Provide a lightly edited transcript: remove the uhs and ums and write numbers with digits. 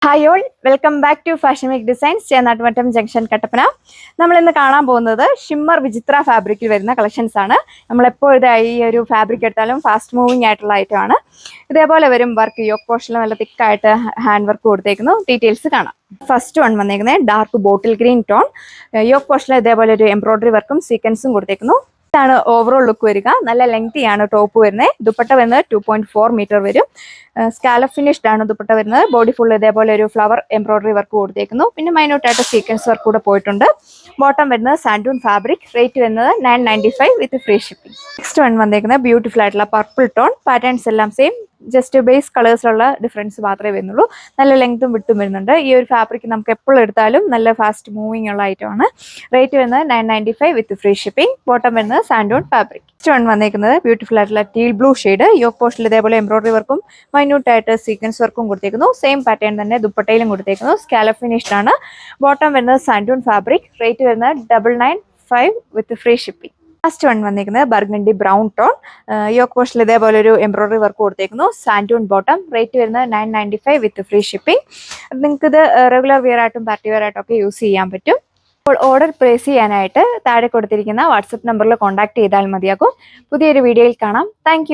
Hi all, welcome back to fashion week designs, Chennattumattam junction, Kattappana. നമ്മൾ ഇന്ന് കാണാൻ പോകുന്നത് ഷിമ്മർ വിചിത്ര ഫാബ്രിക്കിൽ വരുന്ന കളക്ഷൻസ് ആണ്. നമ്മളെപ്പോൾ ഈ ഒരു ഫാബ്രിക് എടുത്താലും ഫാസ്റ്റ് മൂവിങ് ആയിട്ടുള്ള ഐറ്റം ആണ്. ഇതേപോലെ വരും വർക്ക്, യോക്ക് പോർഷനിൽ നല്ല തിക്കായിട്ട് ഹാൻഡ് വർക്ക് കൊടുത്തേക്കുന്നു. ഡീറ്റെയിൽസ് കാണാം. ഫസ്റ്റ് വൺ വന്നേക്കുന്നത് dark bottle green tone. Yoke പോർഷനിൽ ഇതേപോലെ ഒരു എംബ്രോയിഡറി വർക്കും സീക്വൻസും കൊടുത്തേക്കുന്നു. ഇതാണ് ഓവറോൾ ലുക്ക് വരിക. നല്ല ലെങ്തി ആണ് ടോപ്പ് വരുന്നത്. ദുപ്പട്ട വരുന്നത് 2.4 മീറ്റർ വരും. സ്കാലപ്പ് ഫിനിഷ്ഡ് ആണ് ദുപ്പട്ട വരുന്നത്. ബോഡി ഫുൾ ഇതേപോലെ ഒരു ഫ്ലവർ എംബ്രോയിഡറി വർക്ക് കൊടുത്തേക്കുന്നു. പിന്നെ മൈന്യൂട്ടായിട്ട് സീക്വൻസ് വർക്ക് കൂടെ പോയിട്ടുണ്ട്. ബോട്ടം വരുന്നത് സാൻഡൂൺ ഫാബ്രിക്. റേറ്റ് വരുന്നത് 995 വിത്ത് ഫ്രീ ഷിപ്പിംഗ്. നെക്സ്റ്റ് വൺ വന്നേക്കുന്നത് ബ്യൂട്ടിഫുൾ ആയിട്ടുള്ള പർപ്പിൾ ടോൺ. പാറ്റേൺസ് എല്ലാം സെയിം, ജസ്റ്റ് ബേസ് കളേഴ്സിലുള്ള ഡിഫറൻസ് മാത്രമേ വരുന്നുള്ളൂ. നല്ല ലെങ്ത്തും വിട്ടും വരുന്നുണ്ട്. ഈ ഒരു ഫാബ്രിക് നമുക്ക് എപ്പോഴും എടുത്താലും നല്ല ഫാസ്റ്റ് മൂവിങ് ഉള്ള ഐറ്റം ആണ്. റേറ്റ് വരുന്നത് 995 വിത്ത് ഫ്രീ ഷിപ്പിംഗ്. ബോട്ടം വരുന്നത് സാൻഡൂൺ ഫാബ്രിക്. നെക്സ്റ്റ് വൺ വന്നേക്കുന്നത് ബ്യൂട്ടിഫുൾ ആയിട്ടുള്ള ടീൽ ബ്ലൂ ഷെയ്ഡ്. യോക്ക് പോർഷനിൽ ഇതേപോലെ എംബ്രോയിഡറി വർക്കും മൈന്യൂട്ടായിട്ട് സീക്വൻസ് വർക്കും കൊടുത്തേക്കുന്നു. സെയിം പാറ്റേൺ തന്നെ ദുപ്പട്ടയിലും കൊടുത്തേക്കുന്നു. സ്കാലപ്പ് ഫിനിഷ്ഡ് ആണ്. ബോട്ടം വരുന്നത് സാൻഡൂൺ ഫാബ്രിക്. റേറ്റ് വരുന്നത് 995 വിത്ത് ഫ്രീ ഷിപ്പിംഗ്. ലാസ്റ്റ് വൺ വന്നിരിക്കുന്നത് ബർഗണ്ടി ബ്രൗൺ ടോൺ. യോക്ക് പോർഷനിൽ ഇതേപോലെ ഒരു എംബ്രോയിഡറി വർക്ക് കൊടുത്തേക്കുന്നു. സാൻഡൂൺ ബോട്ടം. റേറ്റ് വരുന്നത് 995 വിത്ത് ഫ്രീ ഷിപ്പിംഗ്. നിങ്ങൾക്ക് ഇത് റെഗുലർ വെയർ ആയിട്ടും പാർട്ടി വെയർ ആയിട്ടും ഒക്കെ യൂസ് ചെയ്യാൻ പറ്റും. അപ്പോൾ ഓർഡർ പ്ലേസ് ചെയ്യാനായിട്ട് താഴെ കൊടുത്തിരിക്കുന്ന വാട്സപ്പ് നമ്പറിൽ കോൺടാക്ട് ചെയ്താൽ മതിയാകും. പുതിയൊരു വീഡിയോയിൽ കാണാം. താങ്ക്